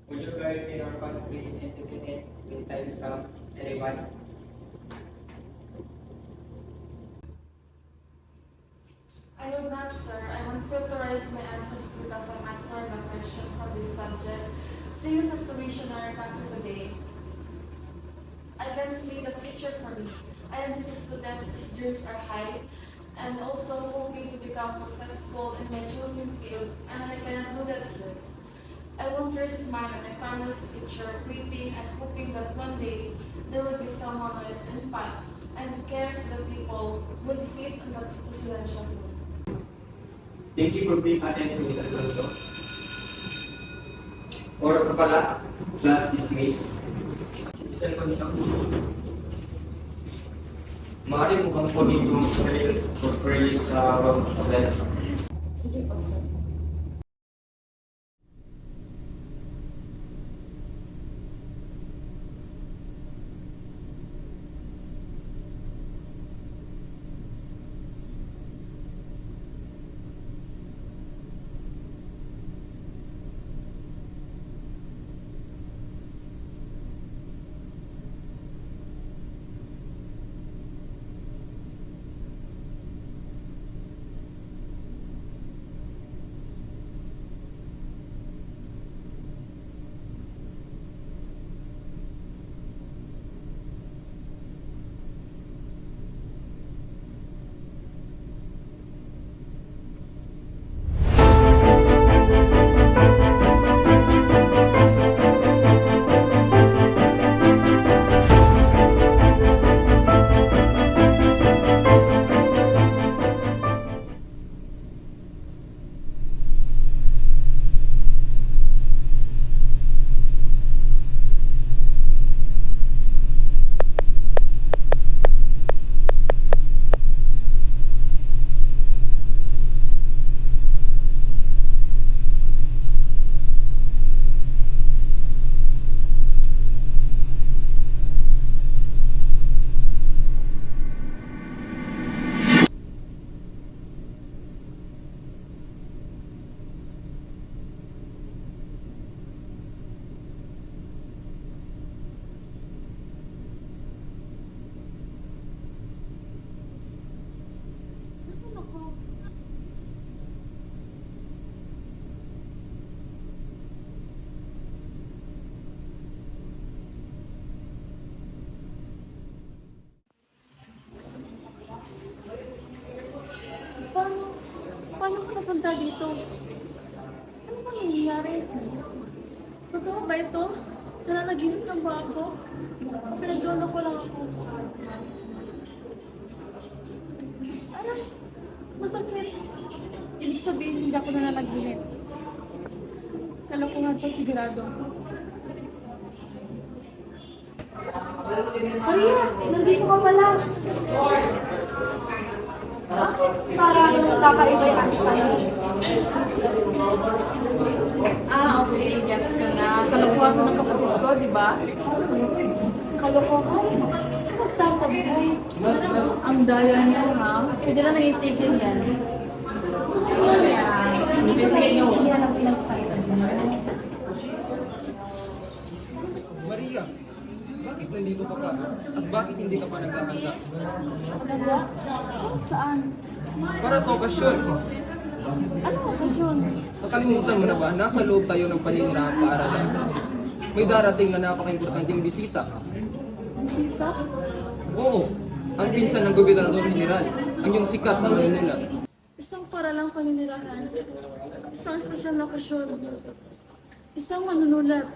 Would you guys in our country indicate with times count? Anyone? I would not, sir. I will filterize my answers because I'm answering a question for this subject. Seeing the situation in our country today, I can see the future for me. I am just a student whose dreams are high and also hoping to become successful in my chosen field, and I cannot do that here. I won't risk mine and my family's future, waiting and hoping that one day there will be someone who is in fact and cares for the people who would sit on that presidential throne. Thank you for being attention, Mr. Alonso. Oras na pala, class dismiss. Mr. Alonso, maaari mo bang kunin yung materials for praying sa room of lesson? Sige po, sir. Paano ka napunta dito? Ano bang nangyayari? Totoo ba ito? Nananaginip lang ba ako? Pinaglolo ko lang ako. Aray! Masakit! Ibig sabihin, hindi ako nananaginip. Kalokohan to sigurado. Maria! Nandito ka pala! Bakit parang kakaiba yung aspan? Okay. Gets ko na. Kalokohan mo ng kapatid ko, di ba? Kalokohan? Nagsasabay. Ang daya niya, ha? Pwede lang nag-itigil yan. Hindi yan ang pinagsasabi. Maria, bakit nandito ka pa? At bakit hindi ka pa naghahanda? Talaga? Saan? Para sa okasyon. Anong okasyon? Nakalimutan mo na ba? Nasa loob tayo ng paninirahang paaralan. May darating na napaka-importanteng bisita. Bisita? Oo, ang pinsan ng Gobernador General, ang iyong sikat na manunulat. Isang paralang paninirahan. Isang espesyal na okasyon. Isang manunulat.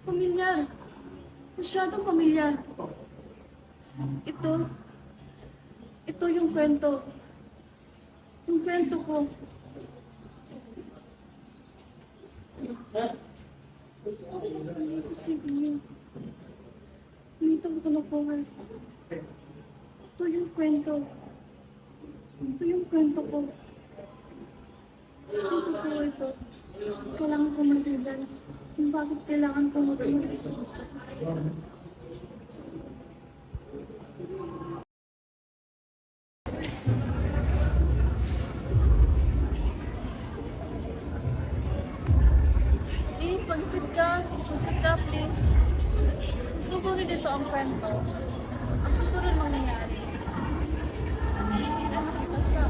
Pamilyar. Masyadong pamilyar. Ito yung kwento. Yung kwento ko. Sige. Dito ko nakuha. Ito yung kwento. Ito yung kwento ko. Ito ko ito. Kailangan ko mag-ilan. Kung bakit kailangan ko mag-iisip. Pagsip ka, please. Susunod dito ang kwento. Ang susunod mangyayari. Hindi na makita siya.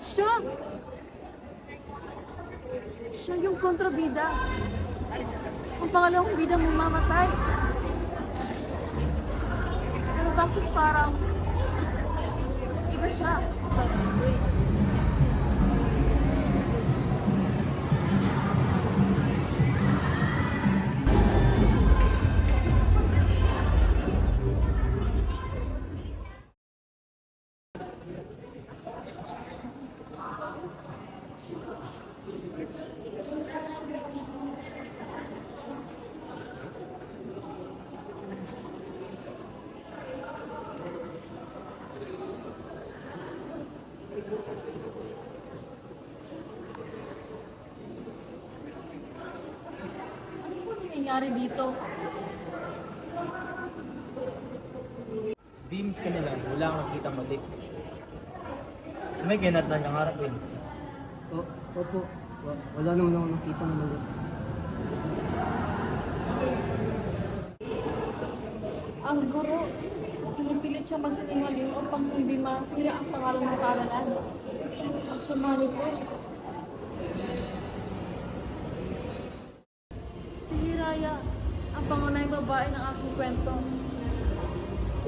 Siya! Siya yung kontrabida. Ang pangalawang bida mo mamatay. Pero bakit parang iba siya? Ano po nangyayari dito? Beams ka nila, wala akong nakita mali. May ganat na niyang harap eh. Opo. Wala naman ako nakita na mali. Ang guro, pinipilit siya magsinungaling upang hindi masira ang pangalan ng paaralan. Ang sama nito. Si Hiraya, ang pangunahing babae ng aking kwento.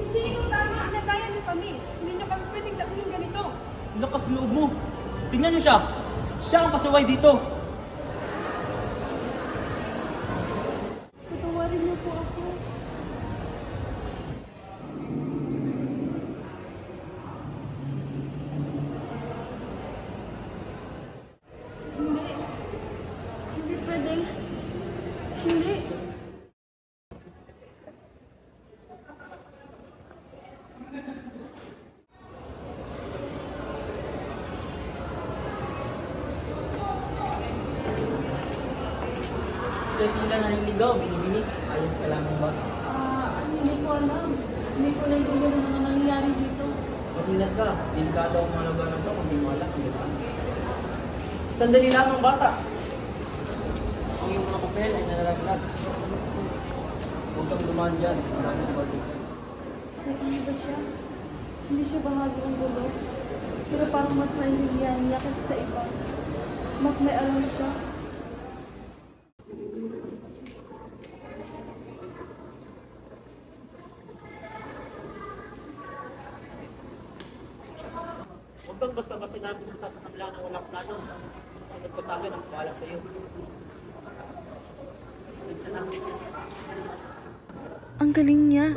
Hindi ikaw tama. Inadayan niyo kami. Hindi niyo kami pwedeng gawin ganito. Lakas loob mo. Tingnan niyo siya. Siya ang pasaway dito. Patawarin niyo po ako. Hindi. Hindi pwede. Hindi. Dahil nila naniligaw, binibini. Ayos ka lamang ba? Hindi ko alam. Hindi ko alam kung ano mga nangyayari dito. Matinag ka. Delikado ang mga lugar na ito kung di mo alam. Di ba? Sandali lamang bata. Ang iyong mga papel ay nalalaglag. Huwag kang dumaan dyan. Maraming balik. Ano ba siya? Hindi siya bahagi ng gulo. Pero parang mas naintindihan niya kasi sa iba. Mas may alam siya. Huwag kang basta-basta sinabi ng sa kabila ng walang plano. Sunod ka sa akin ang bahala sa iyo. Sensya na. Ang galing niya.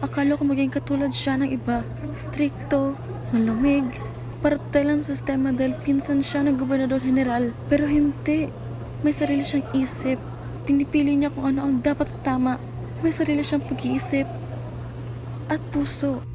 Akala ko maging katulad siya ng iba. Strikto, malamig, parte lang sa sistema dahil pinsan siya ng gobernador general. Pero hindi. May sarili siyang isip. Pinipili niya kung ano ang dapat at tama. May sarili siyang pag-iisip. At puso.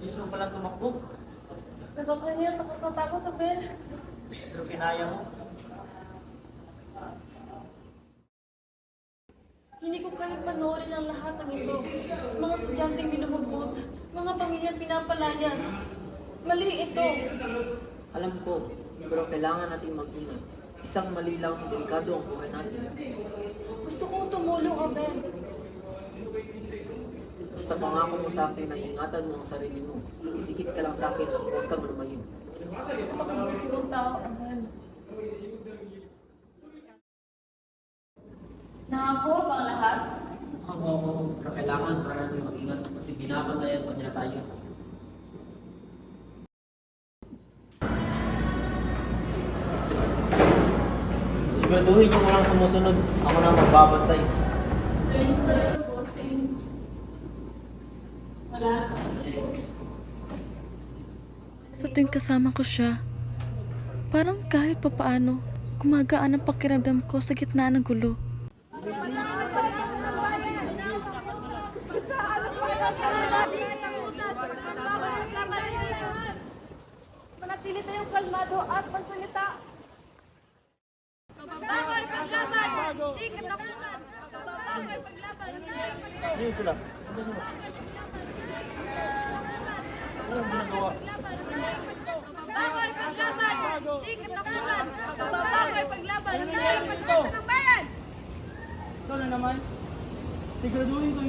Bilis mo palang tumakbo. Nakakaya, nakakatakot, Abel. Pero kinaya mo. Hindi ko kahit panoorin ang lahat ng ito. Mga estudyanteng binubugbog, mga pamilyang pinapalayas. Mali ito. Alam ko, pero kailangan natin mag-ingat. Isang mali lang, delikado ang buhay natin. Gusto kong tumulong, Abel. Basta pangako mo sa akin na ingatan mo ang sarili mo. Dikit ka lang sa akin at huwag kang lumayo. Napakabuti mong tao, Abel. Nakakuha ba ang lahat? Oo, pero kailangan para natin mag-ingat kasi binabantayan pa nila tayo. Siguraduhin yung walang sumusunod. Ako na magbabantay. Galing ko talaga, bossing. Wala. Sa tuwing kasama ko siya, parang kahit papaano, gumagaan ang pakiramdam ko sa gitna ng gulo. Manatili tayong kalmado at magsalita. Bawal paglaban! Di katakutan! Bawal paglaban! Sino sila? Bawal paglaban! Di katakutan! Bawal paglaban! Pagkasa ng bayan! Ito na naman, siguraduhin ko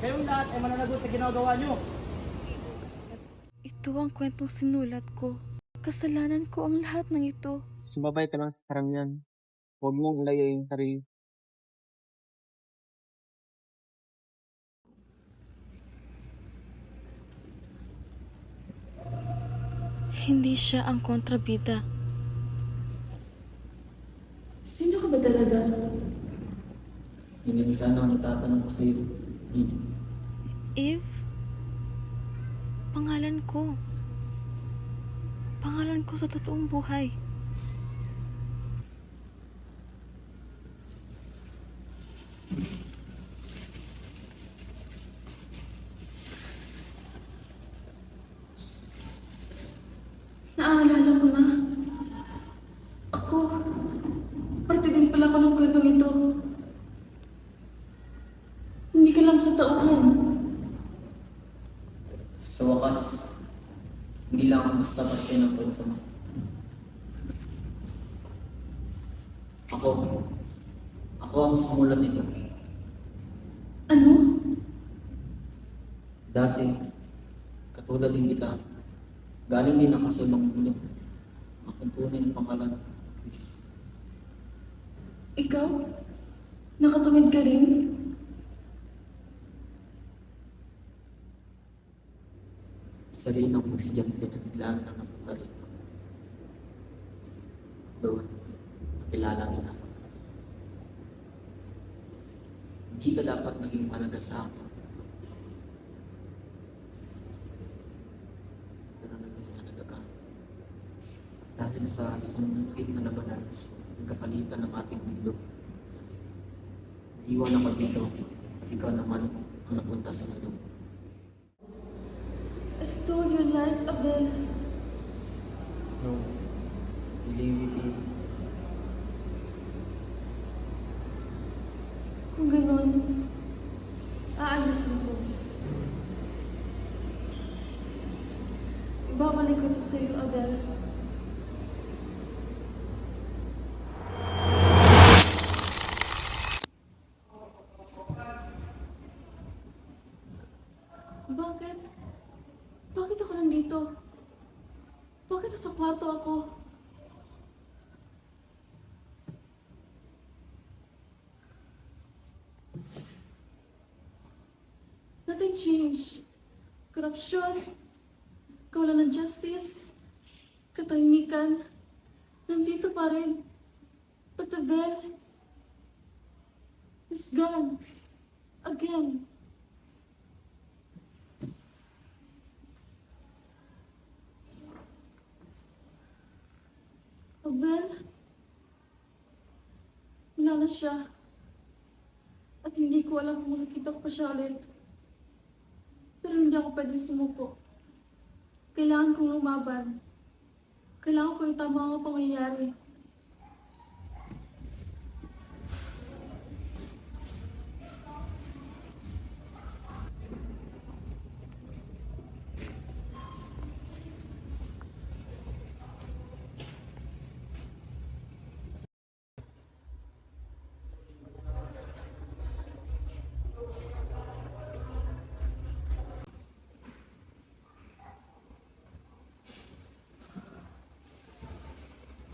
kayong lahat ay mananagot sa ginagawa nyo. Ito ang kwentong sinulat ko. Kasalanan ko ang lahat ng ito. Sumabay ka lang sa karamihan. Huwag mong layayin sarili. Hindi siya ang kontrabida. Sino ka ba talaga? Hindi sana ako natatanong ko sa iyo. Eve? Pangalan ko. Pangalan ko sa totoong buhay. Naaalala ko na. Ako. Parte din pala ako ng kwentong ito. Hindi ka lang sa tauhan. Sa wakas, hindi lang ako basta parte ng kwento mo. Ako ang sumulat nito. Ano? Dati, katulad din kita, galing din ako sa ibang mundo. Ang tunay ng pangalan, Chris. Ikaw? Nakatuwid ka rin? Sarili ng estudyante na biglaan na napunta rito. Doon, nakilala kita. Hindi ka dapat naging mahalaga sa akin. Pero naging mahalaga ka. Dahil sa isang malapit na labanan, ang kapalitan ng ating mundo. Iwan ako dito, at ikaw naman ang napunta sa mundo. I stole your life, Abel. No, believe it. Kung ganun, aayos na ko. Ibabalik ko ito sa iyo, Abel. Bakit? Bakit ako nandito? Bakit nasa kwarto ako? Nothing changed. Korupsyon, kawalan ng justice, katahimikan, nandito pa rin. But the bell is gone. Again. Abel, wala na siya. At hindi ko alam kung makikita ko pa siya ulit. Pero hindi ako pwedeng sumuko. Kailangan kong lumaban. Kailangan ko yung tama mga pangyayari.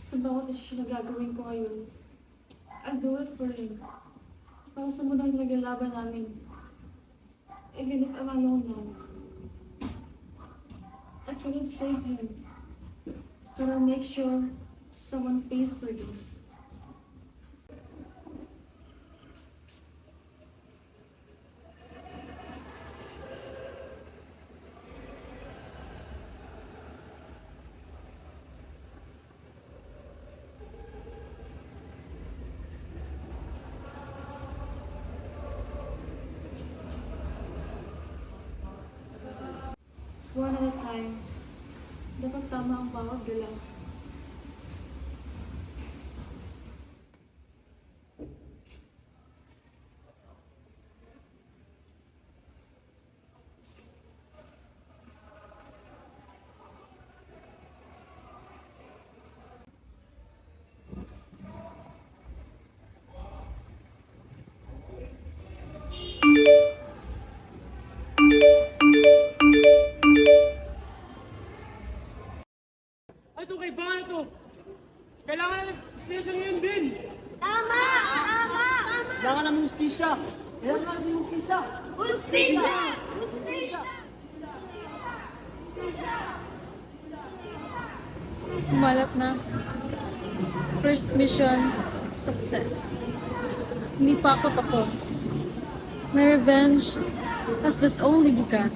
Sa bawat desisyon na gagawin ko ngayon, I'll do it for him. Para sa munang naglalaban namin. Even if I'm alone now. I couldn't save him. But I'll make sure someone pays for this. One at a time. Dapat tama ang bawat galaw. Ay, ito kay Bana to. Kailangan na ng extension ngayon din. Tama! Tama! Tama! Kailangan namin justisya. Kailangan namin justisya. Justisya! Justisya! Kumalat na. First mission, success. Hindi pa ako tapos. My revenge has just only begun.